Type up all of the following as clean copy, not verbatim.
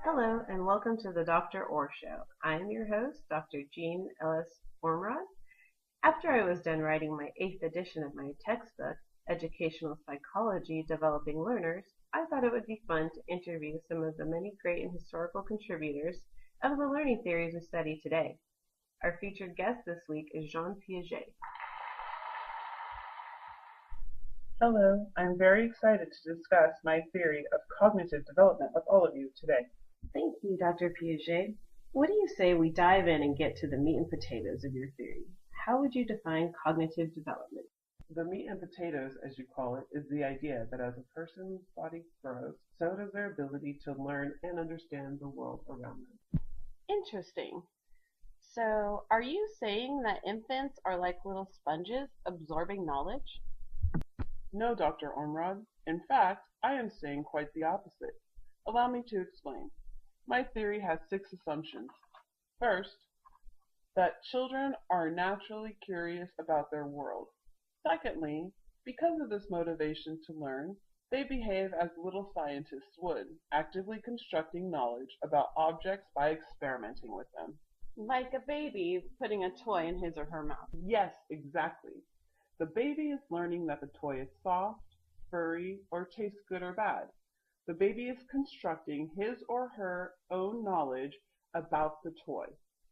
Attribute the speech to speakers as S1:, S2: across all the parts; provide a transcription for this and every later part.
S1: Hello and welcome to the Dr. Orr Show. I am your host, Dr. Jean Ellis Ormrod. After I was done writing my 8th edition of my textbook, Educational Psychology Developing Learners, I thought it would be fun to interview some of the many great and historical contributors of the learning theories we study today. Our featured guest this week is Jean Piaget.
S2: Hello, I'm very excited to discuss my theory of cognitive development with all of you today.
S1: Thank you, Dr. Piaget. What do you say we dive in and get to the meat and potatoes of your theory? How would you define cognitive development?
S2: The meat and potatoes, as you call it, is the idea that as a person's body grows, so does their ability to learn and understand the world around them.
S1: Interesting. So, are you saying that infants are like little sponges absorbing knowledge?
S2: No, Dr. Ormrod. In fact, I am saying quite the opposite. Allow me to explain. My theory has 6 assumptions. First, that children are naturally curious about their world. Secondly, because of this motivation to learn, they behave as little scientists would, actively constructing knowledge about objects by experimenting with them.
S1: Like a baby putting a toy in his or her mouth.
S2: Yes, exactly. The baby is learning that the toy is soft, furry, or tastes good or bad. The baby is constructing his or her own knowledge about the toy.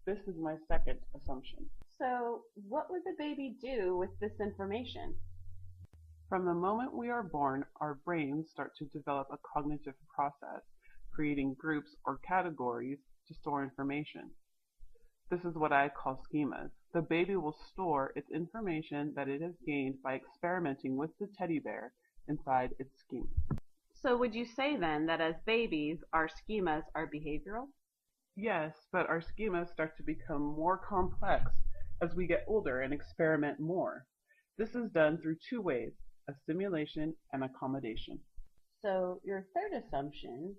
S2: This is my second assumption.
S1: So, what would the baby do with this information?
S2: From the moment we are born, our brains start to develop a cognitive process, creating groups or categories to store information. This is what I call schemas. The baby will store its information that it has gained by experimenting with the teddy bear inside its schema.
S1: So would you say then that as babies, our schemas are behavioral?
S2: Yes, but our schemas start to become more complex as we get older and experiment more. This is done through 2 ways, assimilation and accommodation.
S1: So your third assumption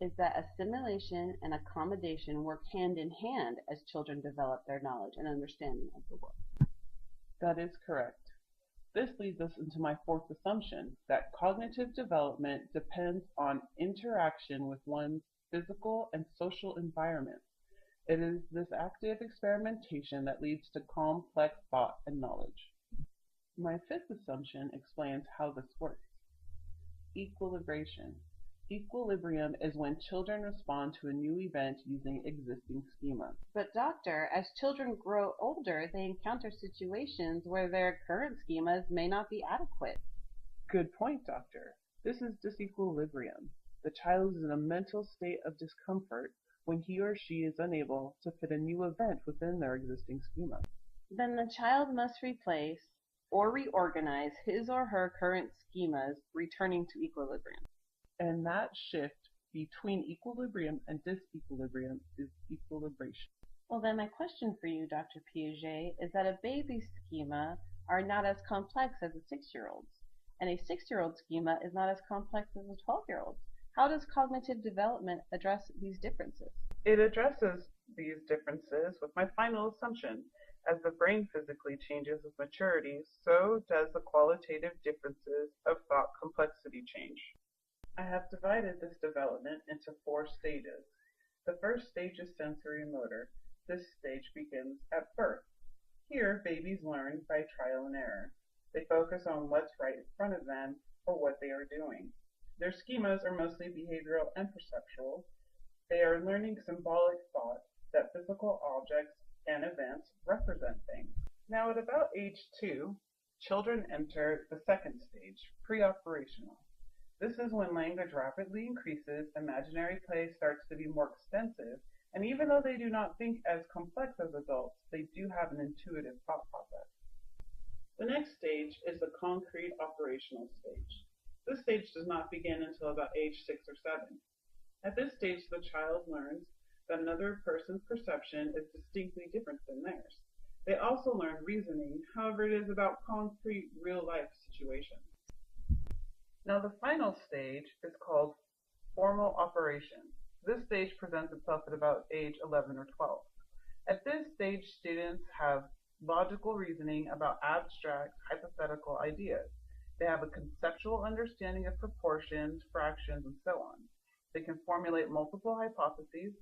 S1: is that assimilation and accommodation work hand in hand as children develop their knowledge and understanding of the world.
S2: That is correct. This leads us into my 4th assumption, that cognitive development depends on interaction with one's physical and social environment. It is this active experimentation that leads to complex thought and knowledge. My 5th assumption explains how this works. Equilibration. Equilibrium is when children respond to a new event using existing schemas.
S1: But doctor, as children grow older, they encounter situations where their current schemas may not be adequate.
S2: Good point, doctor. This is disequilibrium. The child is in a mental state of discomfort when he or she is unable to fit a new event within their existing schema.
S1: Then the child must replace or reorganize his or her current schemas, returning to equilibrium.
S2: And that shift between equilibrium and disequilibrium is equilibration.
S1: Well, then my question for you, Dr. Piaget, is that a baby's schema are not as complex as a 6-year-old's, and a 6-year-old schema is not as complex as a 12-year-old's. How does cognitive development address these differences?
S2: It addresses these differences with my final assumption. As the brain physically changes with maturity, so does the qualitative differences of thought complexity change. I have divided this development into 4 stages. The first stage is sensory motor. This stage begins at birth. Here, babies learn by trial and error. They focus on what's right in front of them or what they are doing. Their schemas are mostly behavioral and perceptual. They are learning symbolic thought that physical objects and events represent things. Now, at about age 2, children enter the second stage, pre-operational. This is when language rapidly increases, imaginary play starts to be more extensive, and even though they do not think as complex as adults, they do have an intuitive thought process. The next stage is the concrete operational stage. This stage does not begin until about age 6 or 7. At this stage, the child learns that another person's perception is distinctly different than theirs. They also learn reasoning, however, it is about concrete, real-life situations. Now the final stage is called formal operation. This stage presents itself at about age 11 or 12. At this stage, students have logical reasoning about abstract, hypothetical ideas. They have a conceptual understanding of proportions, fractions, and so on. They can formulate multiple hypotheses.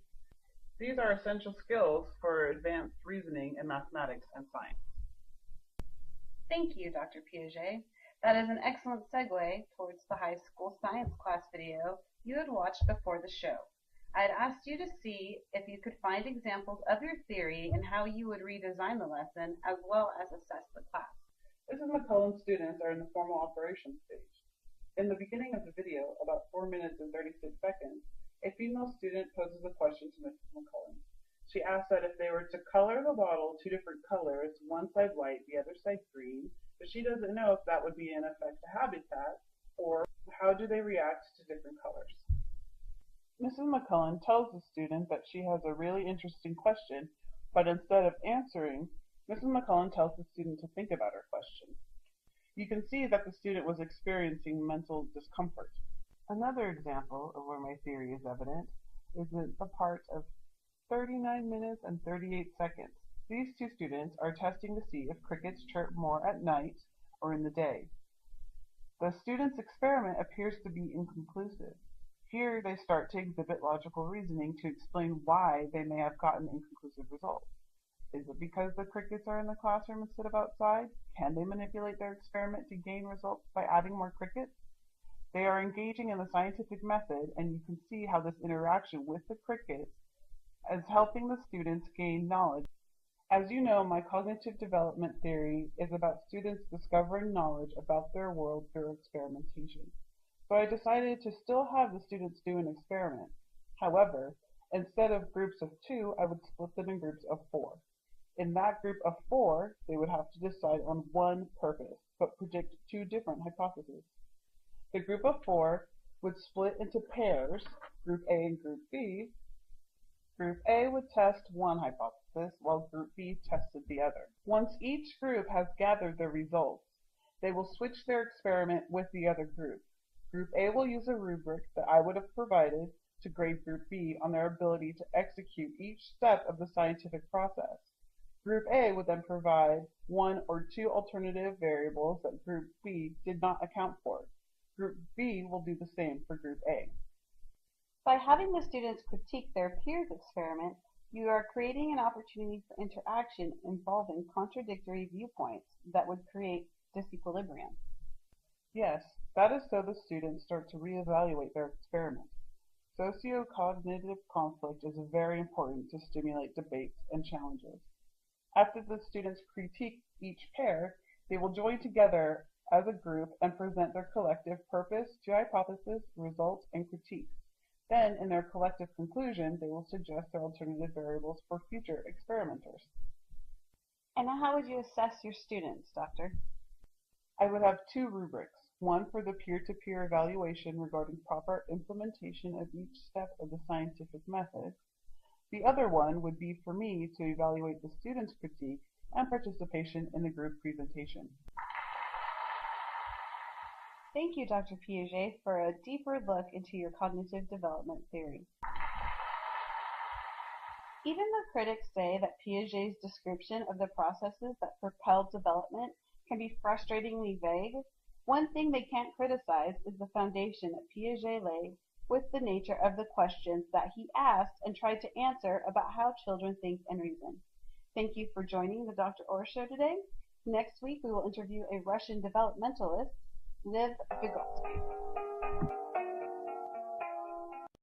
S2: These are essential skills for advanced reasoning in mathematics and science.
S3: Thank you, Dr. Piaget. That is an excellent segue towards the high school science class video you had watched before the show. I had asked you to see if you could find examples of your theory and how you would redesign the lesson as well as assess the class.
S2: Mrs. McCullen's students are in the formal operations stage. In the beginning of the video, about 4 minutes and 36 seconds, a female student poses a question to Mrs. McCullen. She asks that if they were to color the bottle 2 different colors, one side white, the other side green, but she doesn't know if that would be in effect a habitat, or how do they react to different colors. Mrs. McCullen tells the student that she has a really interesting question, but instead of answering, Mrs. McCullen tells the student to think about her question. You can see that the student was experiencing mental discomfort. Another example of where my theory is evident is at the part of 39 minutes and 38 seconds. These 2 students are testing to see if crickets chirp more at night or in the day. The student's experiment appears to be inconclusive. Here they start to exhibit logical reasoning to explain why they may have gotten inconclusive results. Is it because the crickets are in the classroom instead of outside? Can they manipulate their experiment to gain results by adding more crickets? They are engaging in the scientific method, and you can see how this interaction with the crickets is helping the students gain knowledge. As you know, my cognitive development theory is about students discovering knowledge about their world through experimentation. So I decided to still have the students do an experiment. However, instead of groups of 2, I would split them in groups of 4. In that group of 4, they would have to decide on one purpose, but predict 2 different hypotheses. The group of 4 would split into pairs, Group A and Group B. Group A would test one hypothesis, while Group B tested the other. Once each group has gathered their results, they will switch their experiment with the other group. Group A will use a rubric that I would have provided to grade Group B on their ability to execute each step of the scientific process. Group A would then provide 1 or 2 alternative variables that Group B did not account for. Group B will do the same for Group A.
S3: By having the students critique their peers' experiment, you are creating an opportunity for interaction involving contradictory viewpoints that would create disequilibrium.
S2: Yes, that is so the students start to reevaluate their experiment. Socio-cognitive conflict is very important to stimulate debates and challenges. After the students critique each pair, they will join together as a group and present their collective purpose to hypothesis, results, and critiques. Then, in their collective conclusion, they will suggest their alternative variables for future experimenters.
S3: And how would you assess your students, Doctor?
S2: I would have 2 rubrics, one for the peer-to-peer evaluation regarding proper implementation of each step of the scientific method. The other one would be for me to evaluate the students' critique and participation in the group presentation.
S3: Thank you, Dr. Piaget, for a deeper look into your cognitive development theory. Even though critics say that Piaget's description of the processes that propelled development can be frustratingly vague, one thing they can't criticize is the foundation that Piaget laid with the nature of the questions that he asked and tried to answer about how children think and reason. Thank you for joining the Dr. Orr Show today. Next week, we will interview a Russian developmentalist, Liv Vygotsky.